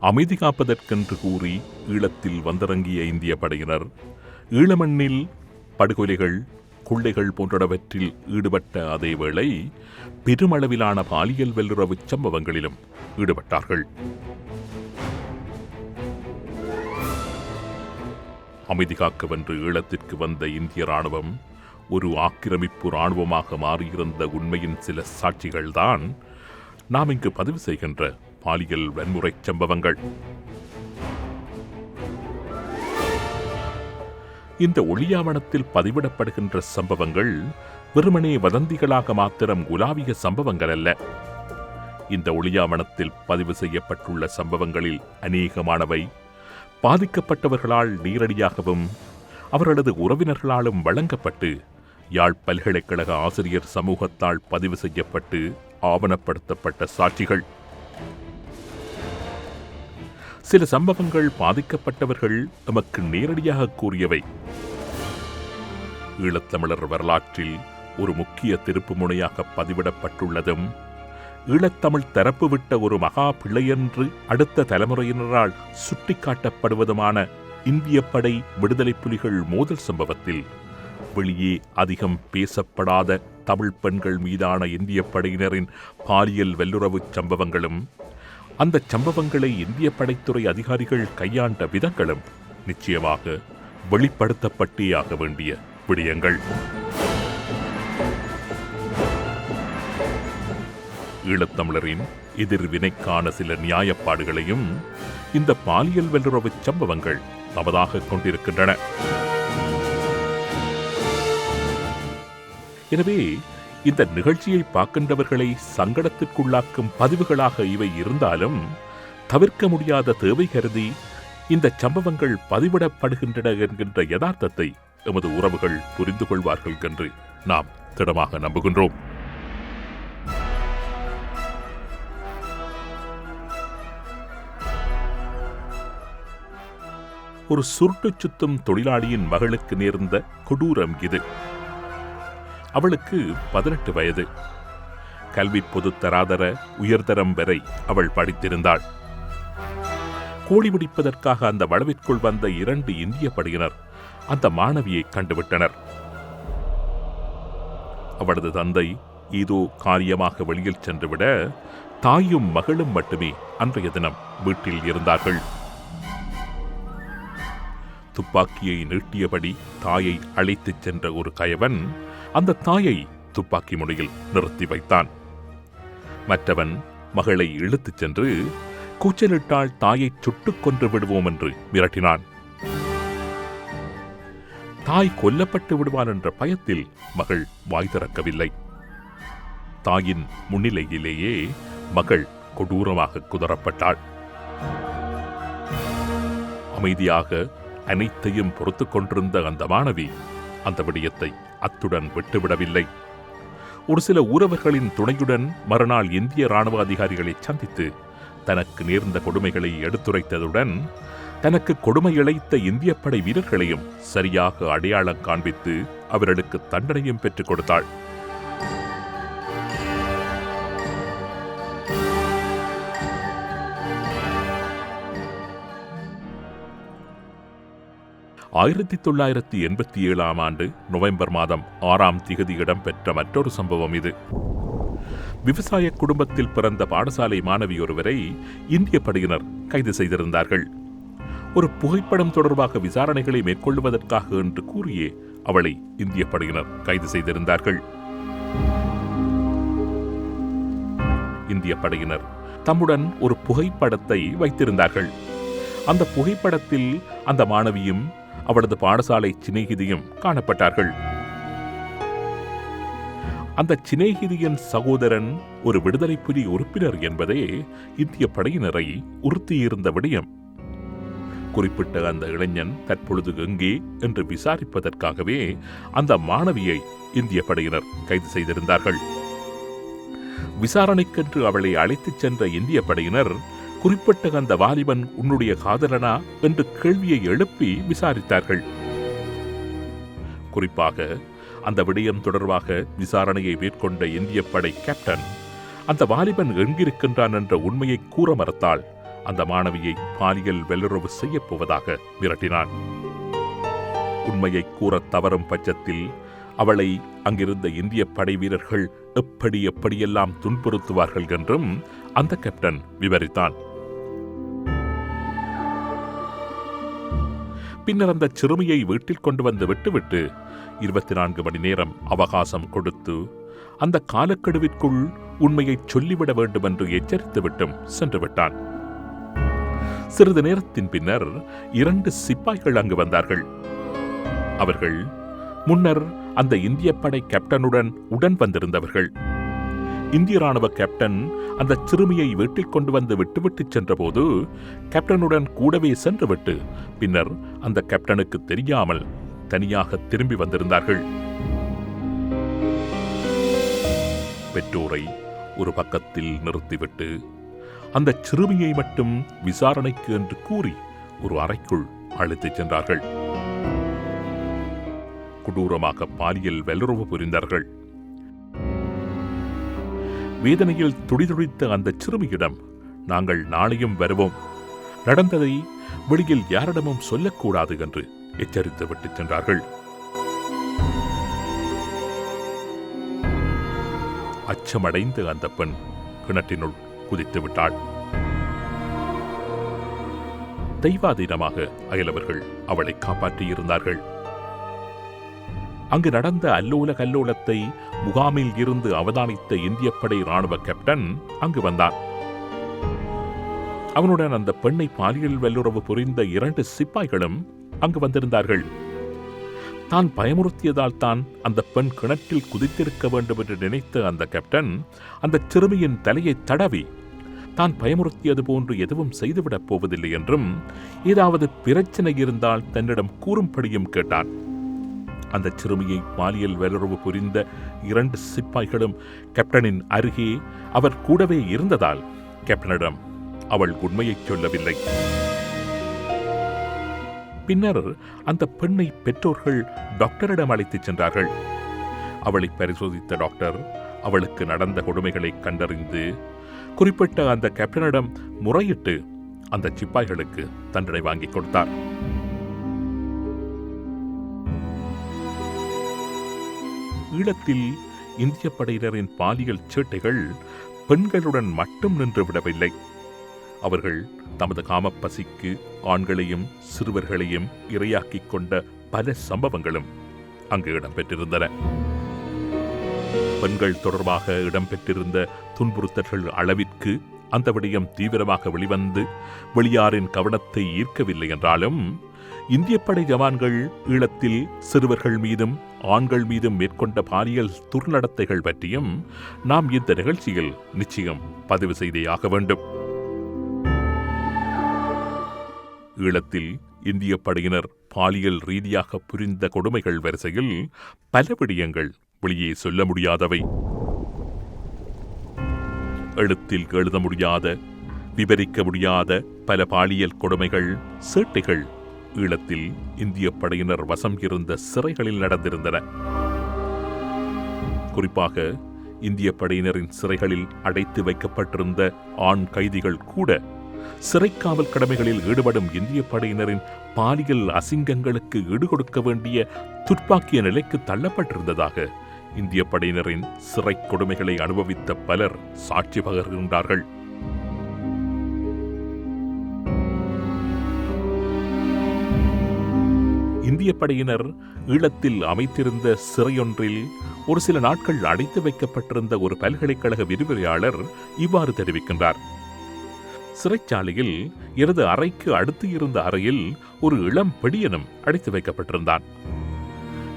அமைதி காப்பதற்கென்று கூறி ஈழத்தில் வந்திறங்கிய இந்திய படையினர் ஈழமண்ணில் படுகொலைகள், கொள்ளைகள் போன்றவற்றில் ஈடுபட்ட அதேவேளை பெருமளவிலான பாலியல் வல்லுறவு சம்பவங்களிலும் ஈடுபட்டார்கள். அமைதி காக்கவென்று ஈழத்திற்கு வந்த இந்திய ராணுவம் ஒரு ஆக்கிரமிப்பு ராணுவமாக மாறியிருந்த உண்மையின் சில சாட்சிகள்தான் நாம் இங்கு பதிவு செய்கின்ற பாலியல் வன்முறை சம்பவங்கள். இந்த ஒளியாவணத்தில் பதிவிடப்படுகின்ற சம்பவங்கள் வெறுமனே வதந்திகளாக மாத்திரம் உலாவிய சம்பவங்கள் அல்ல. இந்த ஒளியாவணத்தில் பதிவு செய்யப்பட்டுள்ள சம்பவங்களில் அநேகமானவை பாதிக்கப்பட்டவர்களால் நேரடியாகவும் அவர்களது உறவினர்களாலும் வழங்கப்பட்டு யாழ் பல்கலைக்கழக ஆசிரியர் சமூகத்தால் பதிவு செய்யப்பட்டு ஆவணப்படுத்தப்பட்ட சாட்சிகள். சில சம்பவங்கள் பாதிக்கப்பட்டவர்கள் நமக்கு நேரடியாக கூறியவை. ஈழத்தமிழர் வரலாற்றில் ஒரு முக்கிய திருப்பு முனையாக பதிவிடப்பட்டுள்ளதும் ஈழத்தமிழ் தரப்பு விட்ட ஒரு மகா பிள்ளையென்று அடுத்த தலைமுறையினரால் சுட்டிக்காட்டப்படுவதுமான இந்திய படை விடுதலை புலிகள் மோதல் சம்பவத்தில் வெளியே அதிகம் பேசப்படாத தமிழ் பெண்கள் மீதான இந்திய படையினரின் பாலியல் வல்லுறவு சம்பவங்களும் அந்த சம்பவங்களை இந்திய படைத்துறை அதிகாரிகள் கையாண்ட விதங்களும் நிச்சயமாக வெளிப்படுத்தப்பட்டே ஆக வேண்டிய விடயங்கள். ஈழத்தமிழரின் எதிர்வினைக்கான சில நியாயப்பாடுகளையும் இந்த பாலியல் வல்லுறவு சம்பவங்கள் தமதாக கொண்டிருக்கின்றன. எனவே இந்த நிகழ்ச்சியை பார்க்கின்றவர்களை சங்கடத்திற்குள்ளாக்கும் பதிவுகளாக இவை இருந்தாலும் தவிர்க்க முடியாத தேவை கருதி இந்த சம்பவங்கள் பதிவிடப்படுகின்றன என்கின்ற யதார்த்தத்தை எமது உறவுகள் புரிந்து கொள்வார்கள் என்று நாம் திடமாக நம்புகின்றோம். ஒரு சுருட்டு சுத்தும் தொழிலாளியின் மகளுக்கு நேர்ந்த கொடூரம் இது. அவளுக்கு 18 வயது. கல்வி பொதுத்தராதர உயர்தரம் வரை அவள் படித்திருந்தாள். கோழி பிடிப்பதற்காக அந்த வளவிற்குள் வந்த 2 இந்திய படையினர் அந்த மாணவியை கண்டுவிட்டனர். அவளது தந்தை ஏதோ காரியமாக வெளியில் சென்றுவிட தாயும் மகளும் மட்டுமே அன்றைய தினம் வீட்டில் இருந்தார்கள். துப்பாக்கியை நீட்டியபடி தாயை அழைத்துச் சென்ற ஒரு கயவன் அந்த தாயை துப்பாக்கி முனையில் நிறுத்தி வைத்தான். மற்றவன் மகளை இழுத்துச் சென்று கூச்சலிட்டால் தாயை சுட்டுக் கொன்று விடுவோம் என்று மிரட்டினான். தாய் கொல்லப்பட்டு விடுவான் என்ற பயத்தில் மகள் வாய் திறக்கவில்லை. தாயின் முன்னிலையிலேயே மகள் கொடூரமாக குதறப்பட்டாள். அமைதியாக அனைத்தையும் பொறுத்துக் கொண்டிருந்த அந்த மாணவி அந்த விடயத்தை அத்துடன் விட்டுவிடவில்லை. ஒரு சில ஊரவர்களின் துணையுடன் மறுநாள் இந்திய ராணுவ அதிகாரிகளை சந்தித்து தனக்கு நேர்ந்த கொடுமைகளை எடுத்துரைத்ததுடன் தனக்கு கொடுமை இழைத்த இந்திய படை வீரர்களையும் சரியாக அடையாளம் காண்பித்து அவர்களுக்கு தண்டனையும் பெற்றுக் கொடுத்தாள். ஆயிரத்தி 1987 நவம்பர் மாதம் 6ஆம் திகதி இடம்பெற்ற மற்றொரு சம்பவம் இது. விவசாய குடும்பத்தில் பிறந்த பாடசாலை மாணவி ஒருவரை இந்திய படையினர் கைது செய்திருந்தார்கள். ஒரு புகைப்படம் தொடர்பாக விசாரணைகளை மேற்கொள்வதற்காக என்று கூறியே அவளை இந்திய படையினர் கைது செய்திருந்தார்கள். இந்திய படையினர் தம்முடன் ஒரு புகைப்படத்தை வைத்திருந்தார்கள். அந்த புகைப்படத்தில் அந்த மாணவியும் அவளது பாடசாலை சிநேகிதியும் காணப்பட்டார்கள். அந்த சிநேகிதியின் சகோதரன் ஒரு விடுதலை புலி உறுப்பினர் என்பதே இந்திய படையினரை உறுத்தியிருந்த விடயம். குறிப்பிட்ட அந்த இளைஞன் தற்பொழுது எங்கே என்று விசாரிப்பதற்காகவே அந்த மாணவியை இந்திய படையினர் கைது செய்திருந்தார்கள். விசாரணைக்கென்று அவளை அழைத்துச் சென்ற இந்திய படையினர் குறிப்பிட்ட அந்த வாலிபன் உன்னுடைய காதலனா என்று கேள்வியை எழுப்பி விசாரித்தார்கள். குறிப்பாக அந்த விடயம் தொடர்பாக விசாரணையை மேற்கொண்ட இந்திய படை கேப்டன் அந்த வாலிபன் எங்கிருக்கின்றான் என்ற உண்மையை கூற மறுத்தால் அந்த மாணவியை பாலியல் வல்லுறவு செய்யப் போவதாக மிரட்டினான். உண்மையை கூறத் தவறும் பட்சத்தில் அவளை அங்கிருந்த இந்திய படை வீரர்கள் எப்படியெல்லாம் துன்புறுத்துவார்கள் என்றும் அந்த கேப்டன் விவரித்தான். பின்னர் அந்த சிறுமியை வீட்டில் கொண்டு வந்து விட்டுவிட்டு 24 மணி நேரம் அவகாசம் கொடுத்து அந்த காலக்கெடுவிற்குள் உண்மையை சொல்லிவிட வேண்டும் என்று எச்சரித்துவிட்டும் சென்று விட்டான். சிறிது நேரத்தின் பின்னர் 2 சிப்பாய்கள் அங்கு வந்தார்கள். அவர்கள் முன்னர் அந்த இந்திய படை கேப்டனுடன் உடன் வந்திருந்தவர்கள். இந்திய ராணுவ கேப்டன் அந்த சிறுமியை வீட்டில் கொண்டு வந்து விட்டுவிட்டு சென்றபோது கேப்டனுடன் கூடவே சென்றுவிட்டு பின்னர் அந்த கேப்டனுக்கு தெரியாமல் தனியாக திரும்பி வந்திருந்தார்கள். பெற்றோரை ஒரு பக்கத்தில் நிறுத்திவிட்டு அந்த சிறுமியை மட்டும் விசாரணைக்கு என்று கூறி ஒரு அறைக்குள் அழைத்துச் சென்றார்கள். கொடூரமாக பாலியல் வல்லுறவு புரிந்தார்கள். வேதனையில் துடிதுடித்த அந்த சிறுமியிடம், நாங்கள் நாளையும் வருவோம், நடந்ததை வெளியில் யாரிடமும் சொல்லக்கூடாது என்று எச்சரித்து விட்டு சென்றார்கள். அச்சமடைந்த அந்த பெண் கிணற்றினுள் குதித்து விட்டாள். தெய்வாதீனமாக அயலவர்கள் அவளை காப்பாற்றியிருந்தார்கள். அங்கு நடந்த அல்லோல கல்லோலத்தை முகாமில் இருந்து அவதானித்த இந்திய படை ராணுவ கேப்டன் அங்கு வந்தான். அவனுடன் அந்த பெண்ணை பாலியல் வல்லுறவு புரிந்த 2 சிப்பாய்களும் அங்கு வந்திருந்தார்கள். தான் பயமுறுத்தியதால் தான் அந்த பெண் கிணற்றில் குதித்திருக்க வேண்டும் என்று நினைத்த அந்த கேப்டன் அந்த சிறுமியின் தலையை தடவி தான் பயமுறுத்தியது போன்று எதுவும் செய்துவிடப் போவதில்லை என்றும் ஏதாவது பிரச்சனை இருந்தால் தன்னிடம் கூறும்படியும் கேட்டான். அந்த சிறுமியை பாலியல் வல்லுறவு புரிந்த 2 சிப்பாய்களும் கேப்டனின் அருகே அவர் கூடவே இருந்ததால் கேப்டனிடம் அவள் உண்மையை சொல்லவில்லை. பின்னர் அந்த பெண்ணை பெற்றோர்கள் டாக்டரிடம் அழைத்துச் சென்றார்கள். அவளை பரிசோதித்த டாக்டர் அவளுக்கு நடந்த கொடுமைகளை கண்டறிந்து குறிப்பிட்ட அந்த கேப்டனிடம் முறையிட்டு அந்த சிப்பாய்களுக்கு தண்டனை வாங்கிக் கொடுத்தார். ஈழத்தில் இந்திய படையினரின் பாலியல் சேட்டைகள் பெண்களுடன் மட்டும் நின்று விடவில்லை. அவர்கள் தமது காமப்பசிக்கு ஆண்களையும் சிறுவர்களையும் இரையாக்கிக் கொண்ட பல சம்பவங்களும் அங்கு இடம்பெற்றிருந்தன. பெண்கள் தொடர்பாக இடம்பெற்றிருந்த துன்புறுத்தல்கள் அளவிற்கு அந்த விடயம் தீவிரமாக வெளிவந்து வெளியாரின் கவனத்தை ஈர்க்கவில்லை என்றாலும் இந்திய படை ஜவான்கள் ஈழத்தில் சிறுவர்கள் மீதும் ஆண்கள் மீதும் மேற்கொண்ட பாலியல் துர்நடத்தைகள் பற்றியும் நாம் இந்த நிகழ்ச்சியில் நிச்சயம் பதிவு செய்தே ஆக வேண்டும். ஈழத்தில் இந்திய படையினர் பாலியல் ரீதியாக புரிந்த கொடுமைகள் வரிசையில் பல விடயங்கள் வெளியே சொல்ல முடியாதவை. எழுத்தில் எழுத முடியாத, விவரிக்க முடியாத பல பாலியல் கொடுமைகள், சேட்டைகள் ஈழத்தில் இந்திய படையினர் வசம் இருந்த சிறைகளில் நடந்திருந்தன. குறிப்பாக இந்திய படையினரின் சிறைகளில் அடைத்து வைக்கப்பட்டிருந்த ஆண் கைதிகள் கூட சிறைக்காவல் கடமைகளில் ஈடுபடும் இந்திய படையினரின் பாலியல் அசிங்கங்களுக்கு ஈடுகொடுக்க வேண்டிய துர்ப்பாக்கிய நிலைக்கு தள்ளப்பட்டிருந்ததாக இந்திய படையினரின் சிறை கொடுமைகளை அனுபவித்த பலர் சாட்சி பகர்கின்றார்கள். இந்திய படையினர் ஈழத்தில் அமைத்திருந்த சிறையொன்றில் ஒரு சில நாட்கள் அடைத்து வைக்கப்பட்டிருந்த ஒரு பல்கலைக்கழக விரிவுரையாளர் இவ்வாறு தெரிவிக்கின்றார். சிறைச்சாலையில் எனது அறைக்கு அடுத்து இருந்த அறையில் ஒரு இளம் பெடியனும் அடைத்து வைக்கப்பட்டிருந்தான்.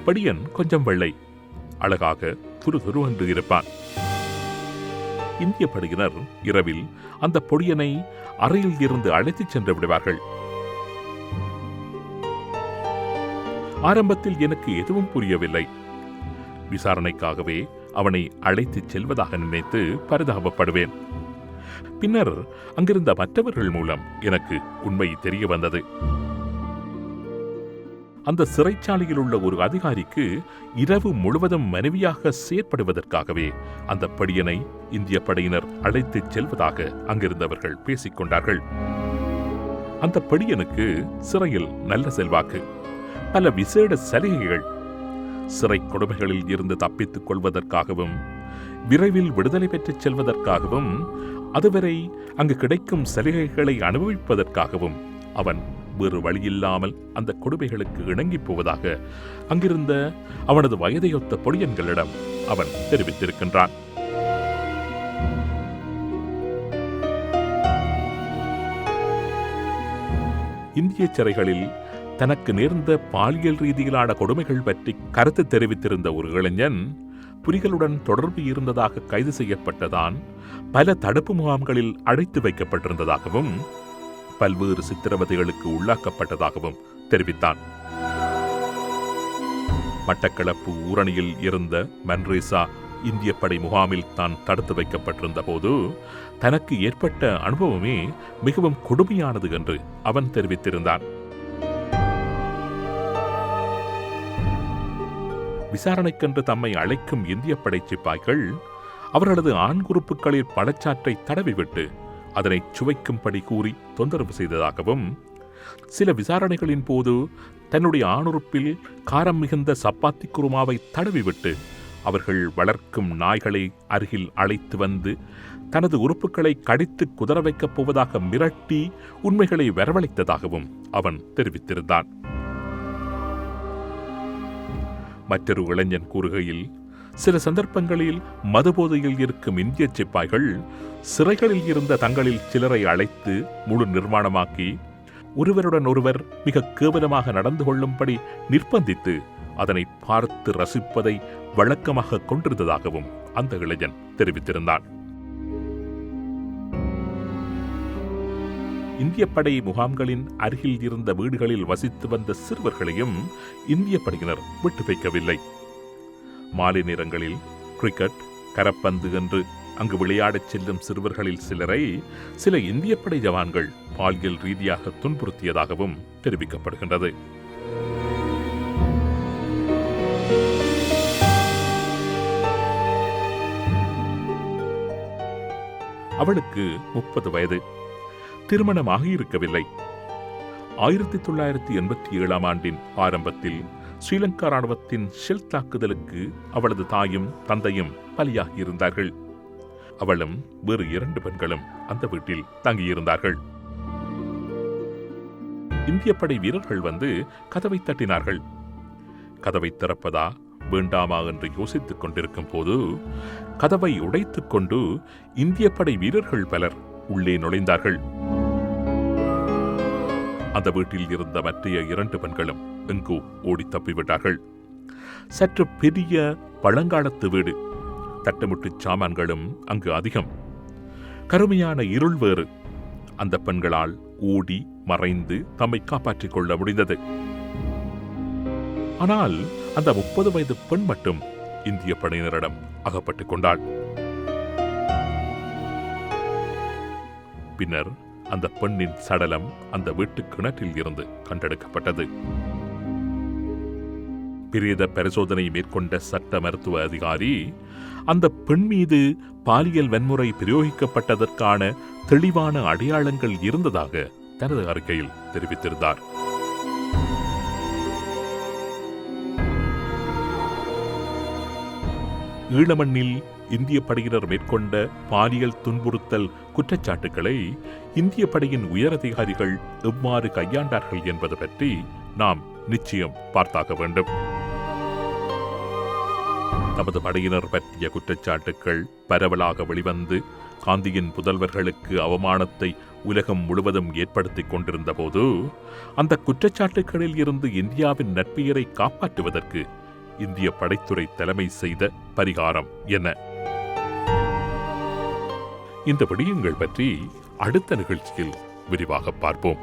பெடியன் கொஞ்சம் வெள்ளை, அழகாக துரு என்று இருப்பான். இந்திய படையினர் இரவில் அந்த பொடியனை அறையில் இருந்து அழைத்துச் சென்று விடுவார்கள். ஆரம்பத்தில் எனக்கு எதுவும் புரியவில்லை. விசாரணைக்காகவே அவனை அழைத்துச் செல்வதாக நினைத்து பரிதாபப்படுவேன். பின்னர் அங்கிருந்த மற்றவர்கள் மூலம் எனக்கு உண்மை தெரிய வந்தது. அந்த சிறைச்சாலையில் உள்ள ஒரு அதிகாரிக்கு இரவு முழுவதும் மனைவியாக செயற்படுவதற்காகவே அந்த படியனை இந்திய படையினர் அழைத்துச் செல்வதாக அங்கிருந்தவர்கள் பேசிக் கொண்டார்கள். அந்த படியனுக்கு சிறையில் நல்ல செல்வாக்கு, பல விசேட சலுகைகள். சிறை கொடுமைகளில் இருந்து தப்பித்துக் கொள்வதற்காகவும் விரைவில் விடுதலை பெற்றுச் செல்வதற்காகவும் அதுவரை அங்கு கிடைக்கும் சலுகைகளை அனுபவிப்பதற்காகவும் அவன் வேறு வழியில்லாமல் அந்த கொடுமைகளுக்கு இணங்கிப் போவதாக அங்கிருந்த அவனது வயதையொத்த பொடியன்களிடம் அவன் தெரிவித்திருக்கின்றான். இந்திய சிறைகளில் தனக்கு நேர்ந்த பாலியல் ரீதியிலான கொடுமைகள் பற்றி கருத்து தெரிவித்திருந்த ஒரு இளைஞன் புலிகளுடன் தொடர்பு இருந்ததாக கைது செய்யப்பட்டதான் பல தடுப்பு முகாம்களில் அடைத்து வைக்கப்பட்டிருந்ததாகவும் பல்வேறு சித்திரவதைகளுக்கு உள்ளாக்கப்பட்டதாகவும் தெரிவித்தான். மட்டக்களப்பு ஊரணியில் இருந்த மன்ரேசா இந்திய படை முகாமில் தான் தடுத்து வைக்கப்பட்டிருந்த போது தனக்கு ஏற்பட்ட அனுபவமே மிகவும் கொடுமையானது என்று அவன் தெரிவித்திருந்தான். விசாரணைக்கென்று தம்மை அழைக்கும் இந்திய படை சிப்பாய்கள் அவர்களது ஆண் குறுப்புகளில் பழச்சாற்றை தடவிவிட்டு அதனை சுவைக்கும்படி கூறி தொந்தரவு செய்ததாகவும், சில விசாரணைகளின் போது தன்னுடைய ஆணுறுப்பில் காரம் மிகுந்த சப்பாத்தி குருமாவை தடவிவிட்டு அவர்கள் வளர்க்கும் நாய்களை அருகில் அழைத்து வந்து தனது உறுப்புகளை கடித்து குதற வைக்கப் போவதாக மிரட்டி உண்மைகளை வரவழைத்ததாகவும் அவன் தெரிவித்திருந்தான். மற்றொரு இளைஞன் கூறுகையில், சில சந்தர்ப்பங்களில் மதுபோதையில் இருக்கும் இந்திய சிப்பாய்கள் சிறைகளில் இருந்த தங்களில் சிலரை அழைத்து முழு நிர்மாணமாக்கி ஒருவருடன் ஒருவர் மிக கேவலமாக நடந்து கொள்ளும்படி நிர்பந்தித்து அதனை பார்த்து ரசிப்பதை வழக்கமாக கொண்டிருந்ததாகவும் அந்த இளைஞன் தெரிவித்திருந்தான். இந்திய படை முகாம்களின் அருகில் இருந்த வீடுகளில் வசித்து வந்த சிறுவர்களையும் இந்திய படையினர் விட்டு வைக்கவில்லை. மாலை நேரங்களில் கிரிக்கெட், கரப்பந்து என்று அங்கு விளையாடச் செல்லும் சிறுவர்களில் சிலரை சில இந்திய படை ஜவான்கள் பாலியல் ரீதியாக துன்புறுத்தியதாகவும் தெரிவிக்கப்படுகின்றது. அவளுக்கு 30 வயது, திருமணமாக இருக்கவில்லை. 1987 ஆண்டின் ஆரம்பத்தில் ஸ்ரீலங்கா ராணுவத்தின் ஷெல் தாக்குதலுக்கு அவளது தாயும் தந்தையும் பலியாகியிருந்தார்கள். அவளும் வேறு 2 பெண்களும் அந்த வீட்டில் தங்கியிருந்தார்கள். இந்திய படை வீரர்கள் வந்து கதவை தட்டினார்கள். கதவை திறப்பதா வேண்டாமா என்று யோசித்துக் கொண்டிருக்கும் போது கதவை உடைத்துக் கொண்டு இந்திய படை வீரர்கள் பலர் உள்ளே நுழைந்தார்கள். அந்த வீட்டில் இருந்த மற்றைய 2 பெண்களும் எங்கோ ஓடி தப்பிவிட்டார்கள். சற்று பெரிய பழங்காலத்து வீடு, தட்டுமுட்டு சாமான்களும் அங்கு அதிகம். கருமையான இருள் வேறு. அந்த பெண்களால் ஓடி மறைந்து தம்மை காப்பாற்றிக் கொள்ள முடிந்தது. ஆனால் அந்த 30 வயது பெண் மட்டும் இந்திய படையினரிடம் அகப்பட்டுக் கொண்டாள். பின்னர் அந்த பெண்ணின் சடலம் அந்த வீட்டு கிணற்றில் இருந்து கண்டெடுக்கப்பட்டது. பிரேத பரிசோதனை மேற்கொண்ட சட்ட மருத்துவ அதிகாரி அந்த பெண் மீது பாலியல் வன்முறை பிரயோகிக்கப்பட்டதற்கான தெளிவான அடையாளங்கள் இருந்ததாக தனது அறிக்கையில் தெரிவித்திருந்தார். ஈழமண்ணில் இந்திய படையினர் மேற்கொண்ட பாலியல் துன்புறுத்தல் குற்றச்சாட்டுக்களை இந்திய படையின் உயரதிகாரிகள் எவ்வாறு கையாண்டார்கள் என்பது பற்றி நாம் நிச்சயம் பார்த்தாக வேண்டும். நமது படையினர் பற்றிய குற்றச்சாட்டுக்கள் பரவலாக வெளிவந்து காந்தியின் புதல்வர்களுக்கு அவமானத்தை உலகம் முழுவதும் ஏற்படுத்திக் கொண்டிருந்த போது அந்த குற்றச்சாட்டுகளில் இருந்து இந்தியாவின் நற்பெயரை காப்பாற்றுவதற்கு இந்திய படைத்துறை தலைமை செய்த பரிகாரம் என்ன? இந்த விடயங்கள் பற்றி அடுத்த நிகழ்ச்சியில் விரிவாக பார்ப்போம்.